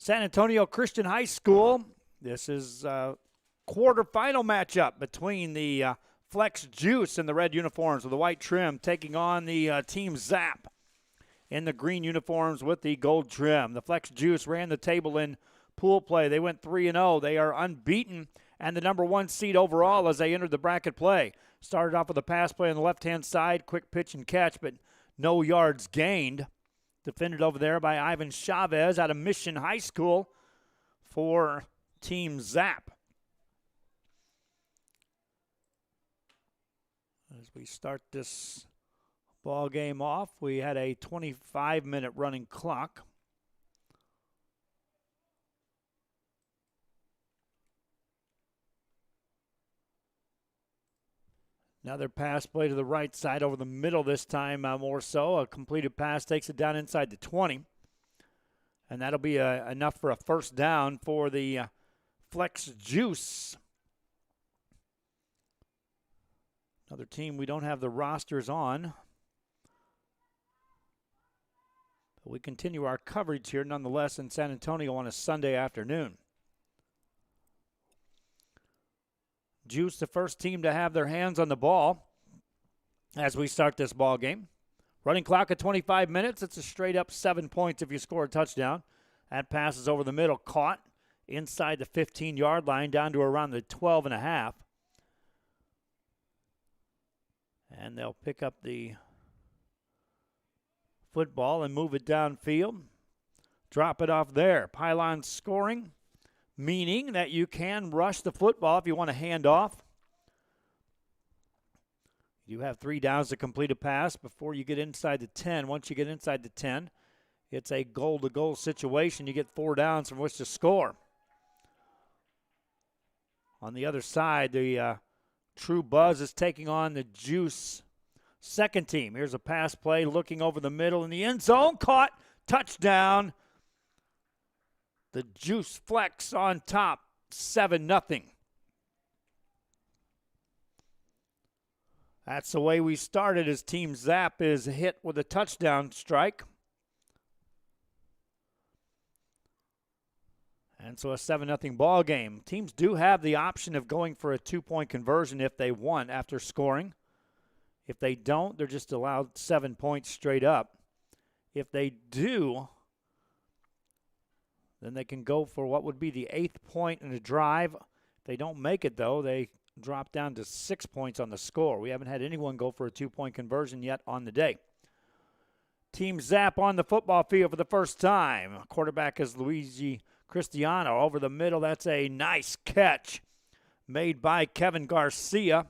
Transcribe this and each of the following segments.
San Antonio Christian High School. This is a quarterfinal matchup between the Flex Juice in the red uniforms with the white trim taking on the Team Zapp in the green uniforms with the gold trim. The Flex Juice ran the table in pool play. They went 3-0. They are unbeaten and the number 1 seed overall as they entered the bracket play. Started off with a pass play on the left-hand side, quick pitch and catch, but no yards gained. Defended over there by Ivan Chavez out of Mission High School for Team Zapp. As we start this ball game off, we had a 25-minute running clock. Another pass play to the right side over the middle this time more so. A completed pass takes it down inside the 20. And that'll be enough for a first down for the Flex Juice. Another team we don't have the rosters on. But we continue our coverage here nonetheless in San Antonio on a Sunday afternoon. Juice, the first team to have their hands on the ball as we start this ball game. Running clock at 25 minutes. It's a straight up 7 points if you score a touchdown. That pass is over the middle, caught inside the 15-yard line down to around the 12.5. And they'll pick up the football and move it downfield. Drop it off there. Pylon scoring, meaning that you can rush the football if you want to hand off. You have 3 downs to complete a pass before you get inside the 10. Once you get inside the 10, it's a goal-to-goal situation. You get 4 downs from which to score. On the other side, the True Buzz is taking on the Juice second team. Here's a pass play looking over the middle in the end zone. Caught. Touchdown. The Juice Flex on top, 7-0. That's the way we started as Team Zapp is hit with a touchdown strike. And so a 7-0 ball game. Teams do have the option of going for a 2-point conversion if they want after scoring. If they don't, they're just allowed 7 points straight up. If they do, then they can go for what would be the 8th point in a drive. If they don't make it, though, they drop down to 6 points on the score. We haven't had anyone go for a 2-point conversion yet on the day. Team Zapp on the football field for the first time. Quarterback is Luigi Cristiano over the middle. That's a nice catch made by Kevin Garcia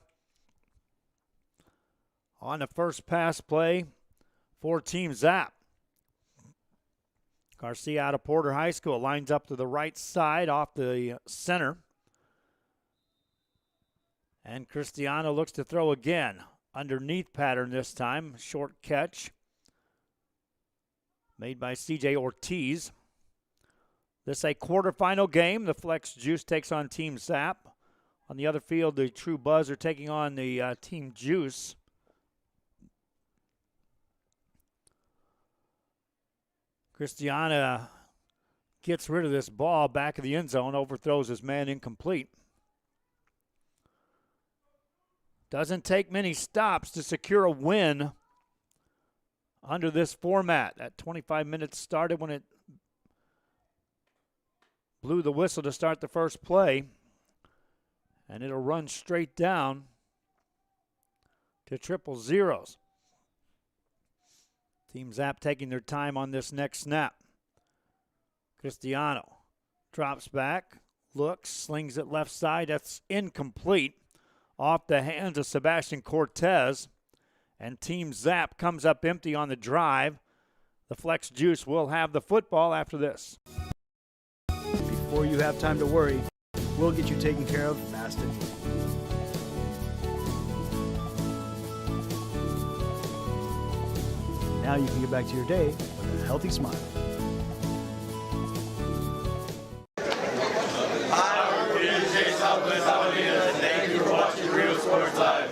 on the first pass play for Team Zapp. Garcia out of Porter High School lines up to the right side off the center. And Cristiano looks to throw again. Underneath pattern this time. Short catch made by C.J. Ortiz. This is a quarterfinal game. The Flex Juice takes on Team Zapp. On the other field, the True Buzz are taking on the Team Juice. Cristiano gets rid of this ball back of the end zone, overthrows his man incomplete. Doesn't take many stops to secure a win under this format. That 25 minutes started when it blew the whistle to start the first play, and it'll run straight down to triple zeros. Team Zapp taking their time on this next snap. Cristiano drops back, looks, slings it left side. That's incomplete. Off the hands of Sebastian Cortez. And Team Zapp comes up empty on the drive. The Flex Juice will have the football after this. Before you have time to worry, we'll get you taken care of fast and easy. Now you can get back to your day with a healthy smile. Hi, we're DJ Southwest Alameda. Thank you for watching Real Sports Live.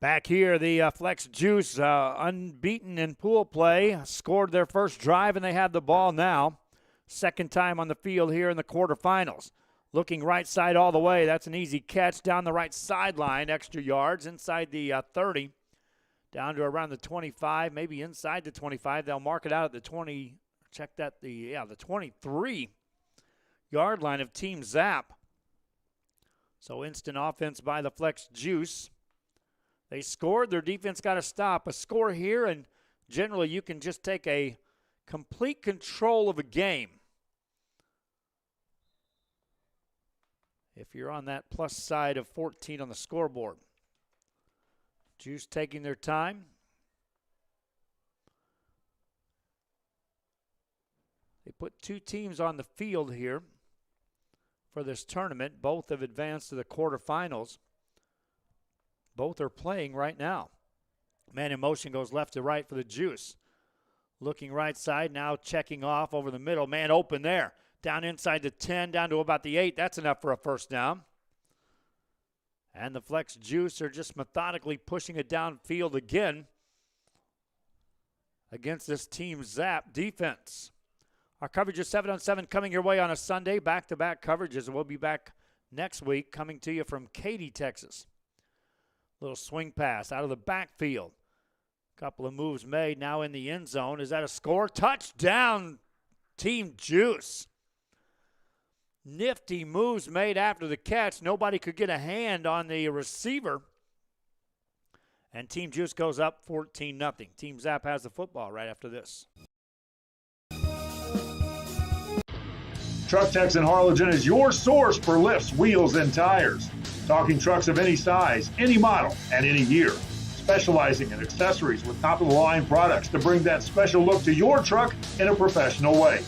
Back back here. The Flex Juice, unbeaten in pool play, scored their first drive, and they have the ball now. Second time on the field here in the quarterfinals. Looking right side all the way. That's an easy catch down the right sideline. Extra yards inside the 30, down to around the 25, maybe inside the 25. They'll mark it out at the 20. Check that, the 23-yard line of Team Zapp. So instant offense by the Flex Juice. They scored. Their defense got to stop. A score here, and generally you can just take a complete control of a game if you're on that plus side of 14 on the scoreboard. Juice taking their time. They put two teams on the field here for this tournament. Both have advanced to the quarterfinals. Both are playing right now. Man in motion goes left to right for the Juice. Looking right side, now checking off over the middle. Man open there. Down inside the 10, down to about the 8. That's enough for a first down. And the Flex Juice are just methodically pushing it downfield again against this Team Zapp defense. Our coverage is 7-on-7 coming your way on a Sunday. Back-to-back coverages, and we'll be back next week coming to you from Katy, Texas. Little swing pass out of the backfield. Couple of moves made now in the end zone. Is that a score? Touchdown, Team Juice. Nifty moves made after the catch. Nobody could get a hand on the receiver. And Team Juice goes up 14-0. Team Zapp has the football right after this. Truck Techs in Harlingen is your source for lifts, wheels, and tires. Talking trucks of any size, any model, and any year. Specializing in accessories with top-of-the-line products to bring that special look to your truck in a professional way.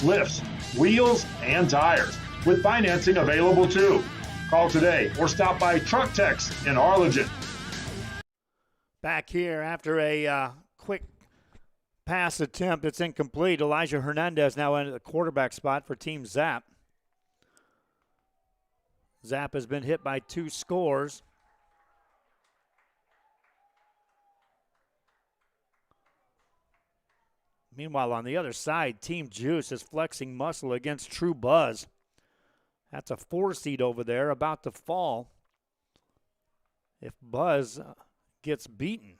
Lifts, wheels, and tires, with financing available too. Call today or stop by Truck Techs in Harlingen. Back here after a quick pass attempt. It's incomplete. Elijah Hernandez now in the quarterback spot for Team Zapp. Zapp has been hit by 2 scores. Meanwhile, on the other side, Team Juice is flexing muscle against True Buzz. That's a 4 seed over there about to fall if Buzz gets beaten.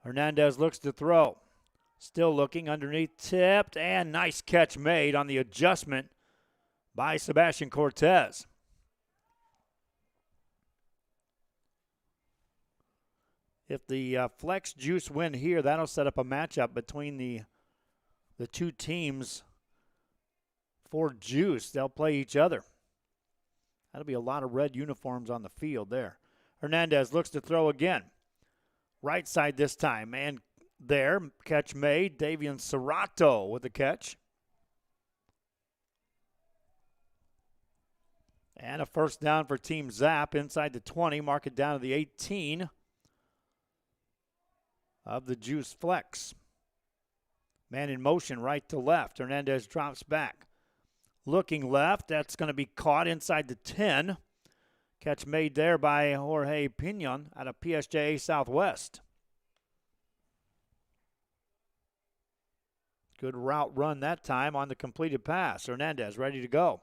Hernandez looks to throw. Still looking underneath, tipped, and nice catch made on the adjustment by Sebastian Cortez. If the Flex Juice win here, that'll set up a matchup between the two teams for Juice. They'll play each other. That'll be a lot of red uniforms on the field there. Hernandez looks to throw again. Right side this time, and there, catch made. Davian Serrato with the catch. And a first down for Team Zapp inside the 20. Mark it down to the 18 of the Juice Flex. Man in motion right to left. Hernandez drops back. Looking left. That's going to be caught inside the 10. Catch made there by Jorge Pinon out of PSJA Southwest. Good route run that time on the completed pass. Hernandez ready to go.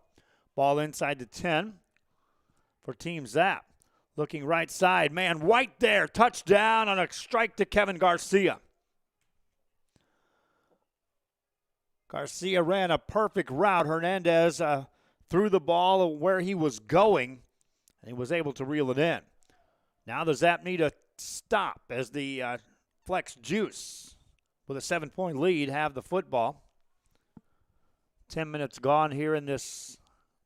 Ball inside the 10 for Team Zapp. Looking right side. Man, White there. Touchdown on a strike to Kevin Garcia. Garcia ran a perfect route. Hernandez threw the ball where he was going, and he was able to reel it in. Now the Zapp need a stop as the Flex Juice, with a 7-point lead, have the football. 10 minutes gone here in this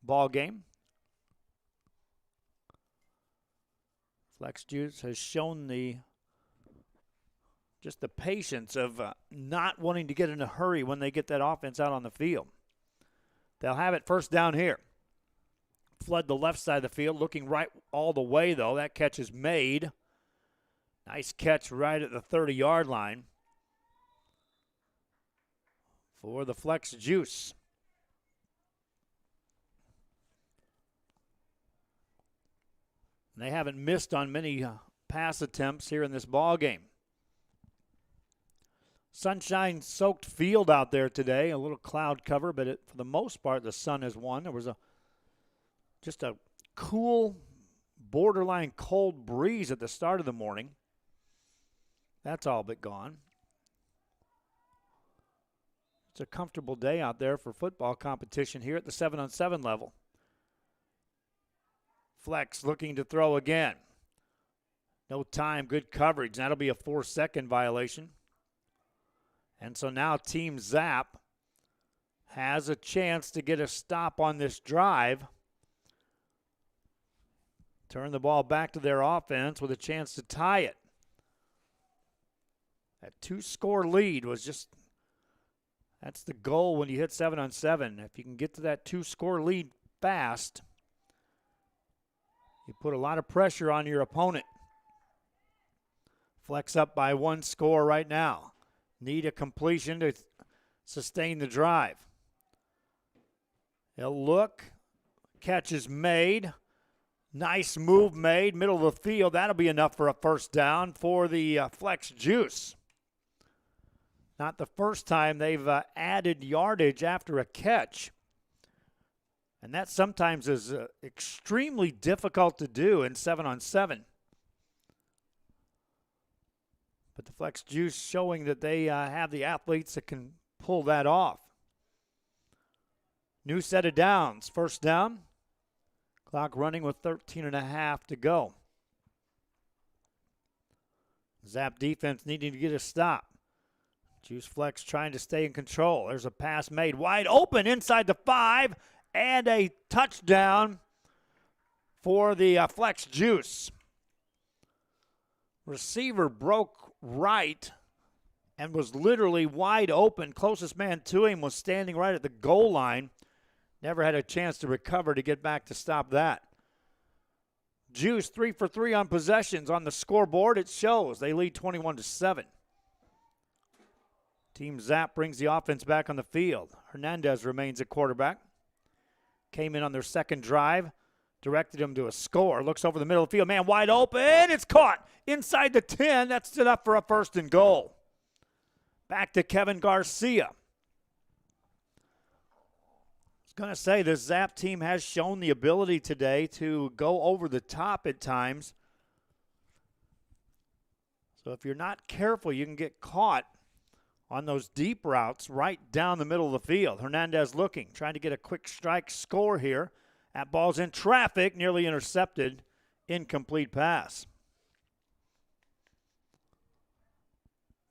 ball game. Flex Juice has shown just the patience of not wanting to get in a hurry when they get that offense out on the field. They'll have it first down here. Flood the left side of the field, looking right all the way, though. That catch is made. Nice catch right at the 30-yard line for the Flex Juice. They haven't missed on many pass attempts here in this ball game. Sunshine-soaked field out there today. A little cloud cover, but for the most part, the sun has won. There was just a cool, borderline cold breeze at the start of the morning. That's all but gone. It's a comfortable day out there for football competition here at the 7-on-7 level. Flex looking to throw again. No time, good coverage. That'll be a 4-second violation. And so now Team Zapp has a chance to get a stop on this drive. Turn the ball back to their offense with a chance to tie it. That 2-score lead was that's the goal when you hit 7-on-7. If you can get to that 2-score lead fast, you put a lot of pressure on your opponent. Flex up by 1 score right now. Need a completion to sustain the drive. They'll look. Catch is made. Nice move made. Middle of the field. That'll be enough for a first down for the Flex Juice. Not the first time they've added yardage after a catch. And that sometimes is extremely difficult to do in 7-on-7. But the Flex Juice showing that they have the athletes that can pull that off. New set of downs. First down. Clock running with 13.5 to go. Zapp defense needing to get a stop. Juice Flex trying to stay in control. There's a pass made wide open inside the 5 and a touchdown for the Flex Juice. Receiver broke right and was literally wide open. Closest man to him was standing right at the goal line. Never had a chance to recover to get back to stop that. Juice 3 for 3 on possessions on the scoreboard. It shows they lead 21-7. Team Zapp brings the offense back on the field. Hernandez remains at quarterback. Came in on their second drive. Directed him to a score. Looks over the middle of the field. Man wide open. It's caught inside the 10. That's stood up for a 1st and goal. Back to Kevin Garcia. I was going to say this Zapp team has shown the ability today to go over the top at times. So if you're not careful, you can get caught on those deep routes right down the middle of the field. Hernandez looking, trying to get a quick strike score here. That ball's in traffic, nearly intercepted, incomplete pass.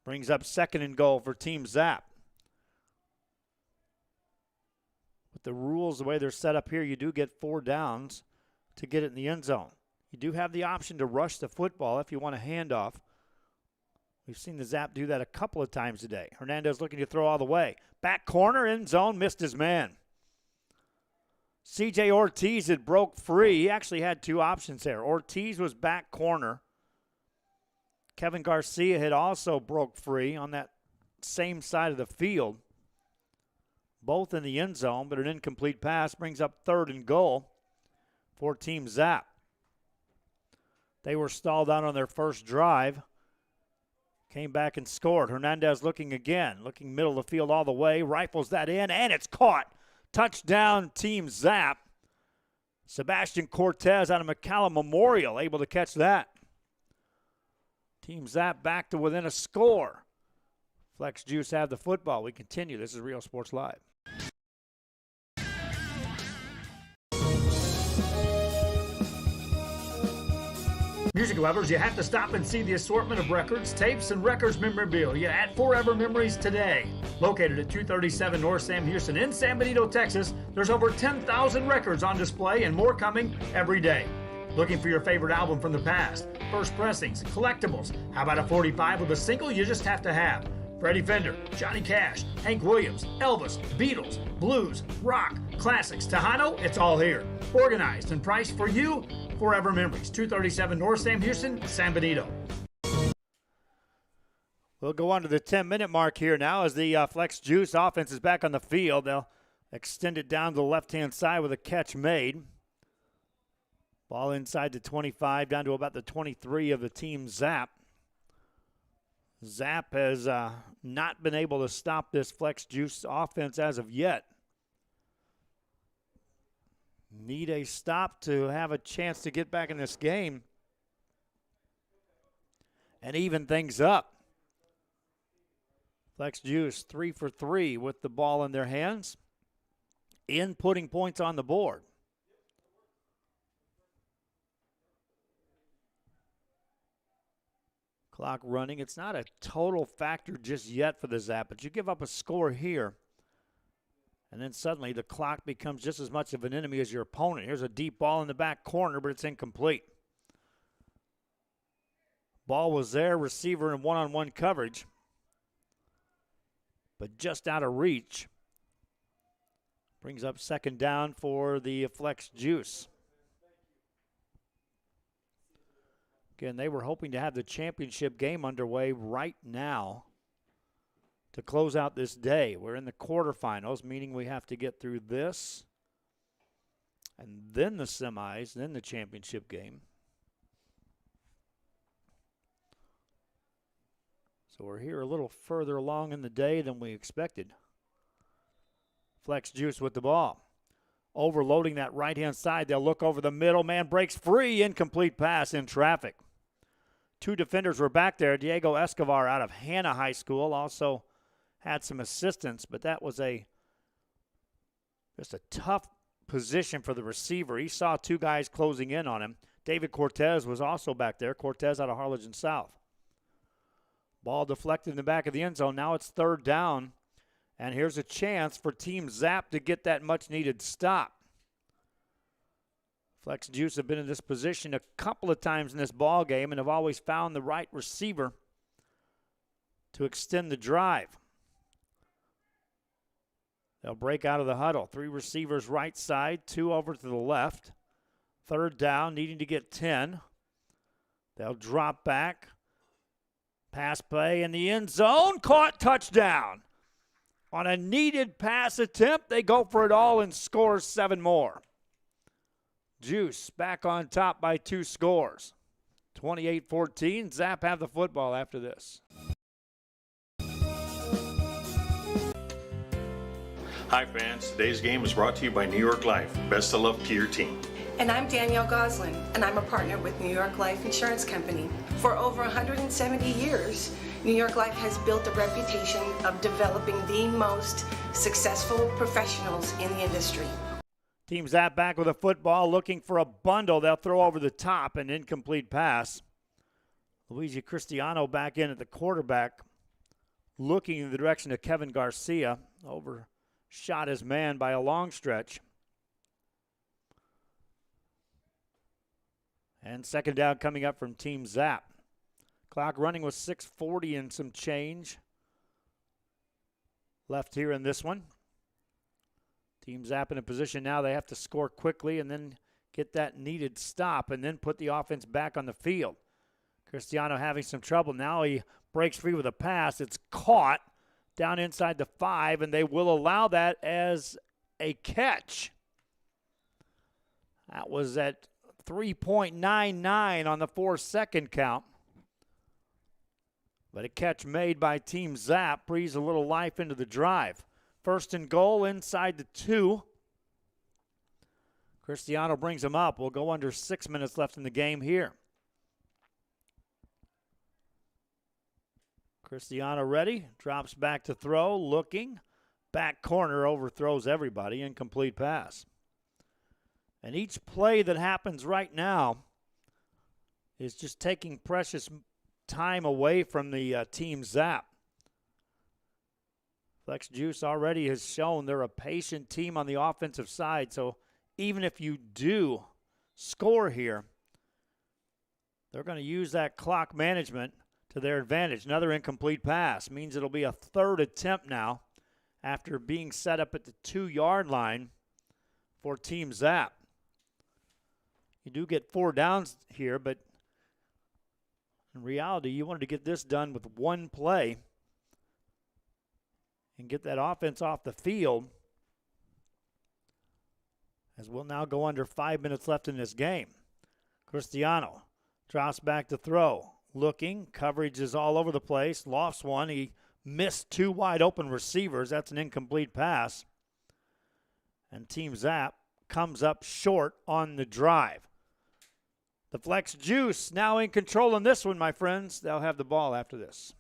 Brings up 2nd and goal for Team Zapp. With the rules, the way they're set up here, you do get 4 downs to get it in the end zone. You do have the option to rush the football if you want a handoff. We've seen the Zapp do that a couple of times today. Hernandez looking to throw all the way. Back corner, end zone, missed his man. C.J. Ortiz had broke free. He actually had 2 options there. Ortiz was back corner. Kevin Garcia had also broke free on that same side of the field. Both in the end zone, but an incomplete pass brings up 3rd and goal for Team Zapp. They were stalled out on their first drive. Came back and scored. Hernandez looking again. Looking middle of the field all the way. Rifles that in, and it's caught. Touchdown, Team Zapp. Sebastian Cortez out of McCallum Memorial able to catch that. Team Zapp back to within a score. Flex Juice have the football. We continue. This is Real Sports Live. Music lovers, you have to stop and see the assortment of records, tapes, and records memorabilia at Forever Memories today. Located at 237 North Sam Houston in San Benito, Texas, there's over 10,000 records on display and more coming every day. Looking for your favorite album from the past, first pressings, collectibles? How about a 45 with a single you just have to have? Freddie Fender, Johnny Cash, Hank Williams, Elvis, Beatles, blues, rock, classics, Tejano, it's all here. Organized and priced for you. Forever Memories, 237 North Sam Houston, San Benito. We'll go on to the 10-minute mark here now as the Flex Juice offense is back on the field. They'll extend it down to the left-hand side with a catch made. Ball inside the 25, down to about the 23 of the team Zapp. Zapp has not been able to stop this Flex Juice offense as of yet. Need a stop to have a chance to get back in this game and even things up. Flex Juice 3 for 3 with the ball in their hands, in putting points on the board. Clock running. It's not a total factor just yet for the Zapp, but you give up a score here, and then suddenly the clock becomes just as much of an enemy as your opponent. Here's a deep ball in the back corner, but it's incomplete. Ball was there, receiver in one-on-one coverage, but just out of reach. Brings up second down for the Flex Juice. Again, they were hoping to have the championship game underway right now to close out this day. We're in the quarterfinals, meaning we have to get through this and then the semis, then the championship game. So we're here a little further along in the day than we expected. Flex Juice with the ball. Overloading that right-hand side. They'll look over the middle. Man breaks free. Incomplete pass in traffic. Two defenders were back there. Diego Escobar out of Hanna High School also had some assistance, but that was just a tough position for the receiver. He saw two guys closing in on him. David Cortez was also back there. Cortez out of Harlingen South. Ball deflected in the back of the end zone. Now it's third down, and here's a chance for Team Zapp to get that much-needed stop. Flex Juice have been in this position a couple of times in this ball game and have always found the right receiver to extend the drive. They'll break out of the huddle. Three receivers right side, two over to the left. Third down, needing to get 10. They'll drop back. Pass play in the end zone. Caught, touchdown. On a needed pass attempt, they go for it all and score 7 more. Juice back on top by 2 scores. 28-14. Zapp have the football after this. Hi fans, today's game is brought to you by New York Life. Best of luck to your team. And I'm Danielle Goslin, and I'm a partner with New York Life Insurance Company. For over 170 years, New York Life has built a reputation of developing the most successful professionals in the industry. Team Zapp back with a football, looking for a bundle. They'll throw over the top, an incomplete pass. Luigi Cristiano back in at the quarterback, looking in the direction of Kevin Garcia. Overshot his man by a long stretch. And second down coming up from Team Zapp. Clock running with 6:40 and some change left here in this one. Team Zapp in a position now they have to score quickly and then get that needed stop and then put the offense back on the field. Cristiano having some trouble. Now he breaks free with a pass. It's caught down inside the 5, and they will allow that as a catch. That was at 3.99 on the 4-second count. But a catch made by Team Zapp breathes a little life into the drive. First and goal inside the 2. Cristiano brings him up. We'll go under 6 minutes left in the game here. Cristiano ready. Drops back to throw. Looking. Back corner overthrows everybody. Incomplete pass. And each play that happens right now is just taking precious time away from the Team Zapp. Flex Juice already has shown they're a patient team on the offensive side, so even if you do score here, they're going to use that clock management to their advantage. Another incomplete pass means it'll be a third attempt now after being set up at the 2-yard line for Team Zapp. You do get 4 downs here, but in reality, you wanted to get this done with one play and get that offense off the field, as we'll now go under 5 minutes left in this game. Cristiano drops back to throw. Looking, coverage is all over the place. Lofts one. He missed two wide open receivers. That's an incomplete pass. And Team Zapp comes up short on the drive. The Flex Juice now in control in this one, my friends. They'll have the ball after this.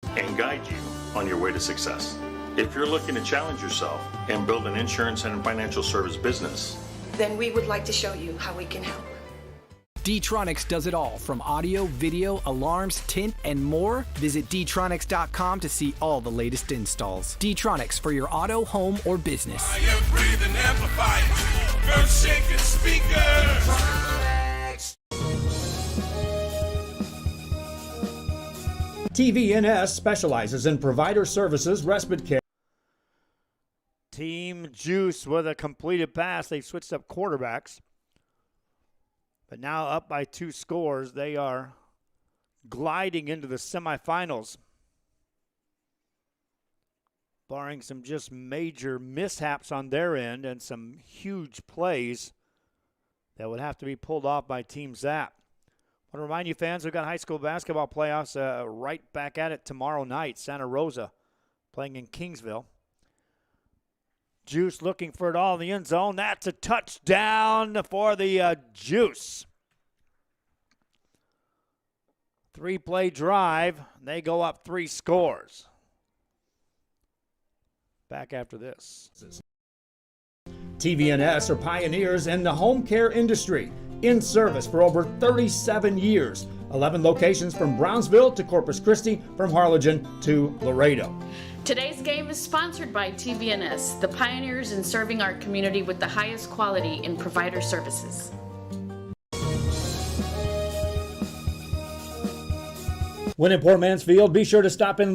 And guide you on your way to success. If you're looking to challenge yourself and build an insurance and financial service business, Then we would like to show you how we can help. D-Tronics does it all, from audio, video, alarms, tint, and more. Visit dtronics.com to see all the latest installs. D-Tronics for your auto, home, or business. I am breathing amplifier, earth shaking speakers. TVNS specializes in provider services, respite care. Team Juice with a completed pass. They've switched up quarterbacks. But now up by 2 scores, they are gliding into the semifinals. Barring some just major mishaps on their end and some huge plays that would have to be pulled off by Team Zapp. I want to remind you, fans, we've got high school basketball playoffs right back at it tomorrow night. Santa Rosa playing in Kingsville. Juice looking for it all in the end zone. That's a touchdown for the Juice. 3-play drive. They go up 3 scores. Back after this. TVNS are pioneers in the home care industry. In service for over 37 years. 11 locations from Brownsville to Corpus Christi, from Harlingen to Laredo. Today's game is sponsored by TVNS, the pioneers in serving our community with the highest quality in provider services. When in Poor Mansfield, be sure to stop in.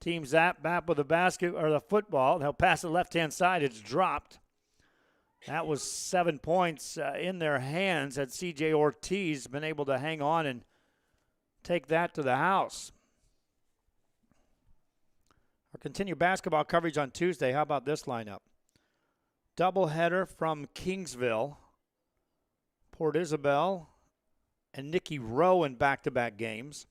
Team Zapp back with the basket or the football. They'll pass it left-hand side. It's dropped. That was 7 points in their hands had C.J. Ortiz been able to hang on and take that to the house. Our continued basketball coverage on Tuesday. How about this lineup? Doubleheader from Kingsville, Port Isabel, and Nicky Rowe in back-to-back games.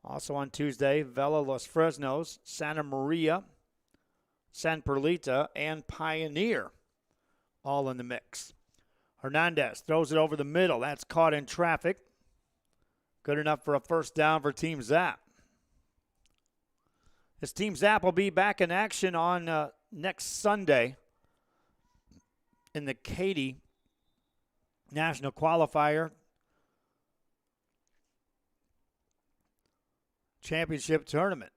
Also on Tuesday, Vela Los Fresnos, Santa Maria, San Perlita, and Pioneer all in the mix. Hernandez throws it over the middle. That's caught in traffic. Good enough for a first down for Team Zapp. This Team Zapp will be back in action on next Sunday in the Katy National Qualifier Championship Tournament.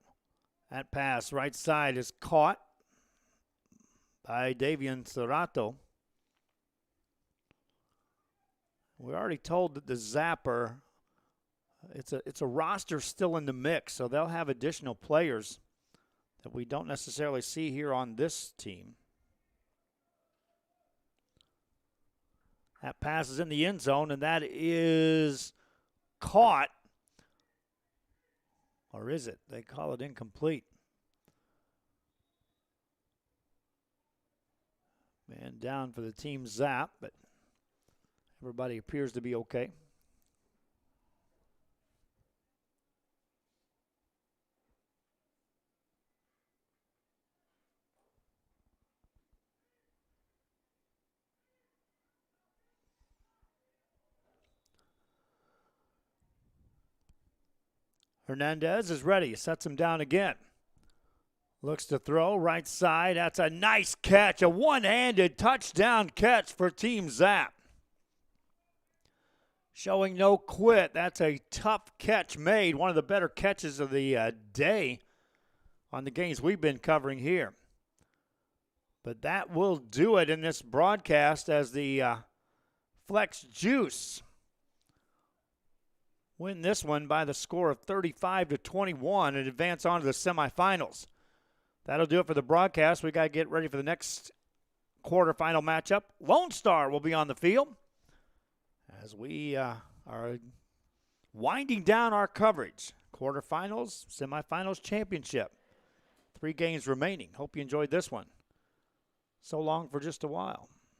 That pass right side is caught by Davian Serrato. We're already told that the Zapper, it's a roster still in the mix, so they'll have additional players that we don't necessarily see here on this team. That pass is in the end zone, and that is caught. Or is it? They call it incomplete. Man down for the Team Zapp, but everybody appears to be okay. Hernandez is ready. Sets him down again. Looks to throw. Right side. That's a nice catch. A one-handed touchdown catch for Team Zapp. Showing no quit. That's a tough catch made. One of the better catches of the day on the games we've been covering here. But that will do it in this broadcast as the Flex Juice win this one by the score of 35-21 and advance on to the semifinals. That'll do it for the broadcast. We got to get ready for the next quarterfinal matchup. Lone Star will be on the field as we are winding down our coverage. Quarterfinals, semifinals, championship. 3 games remaining. Hope you enjoyed this one. So long for just a while.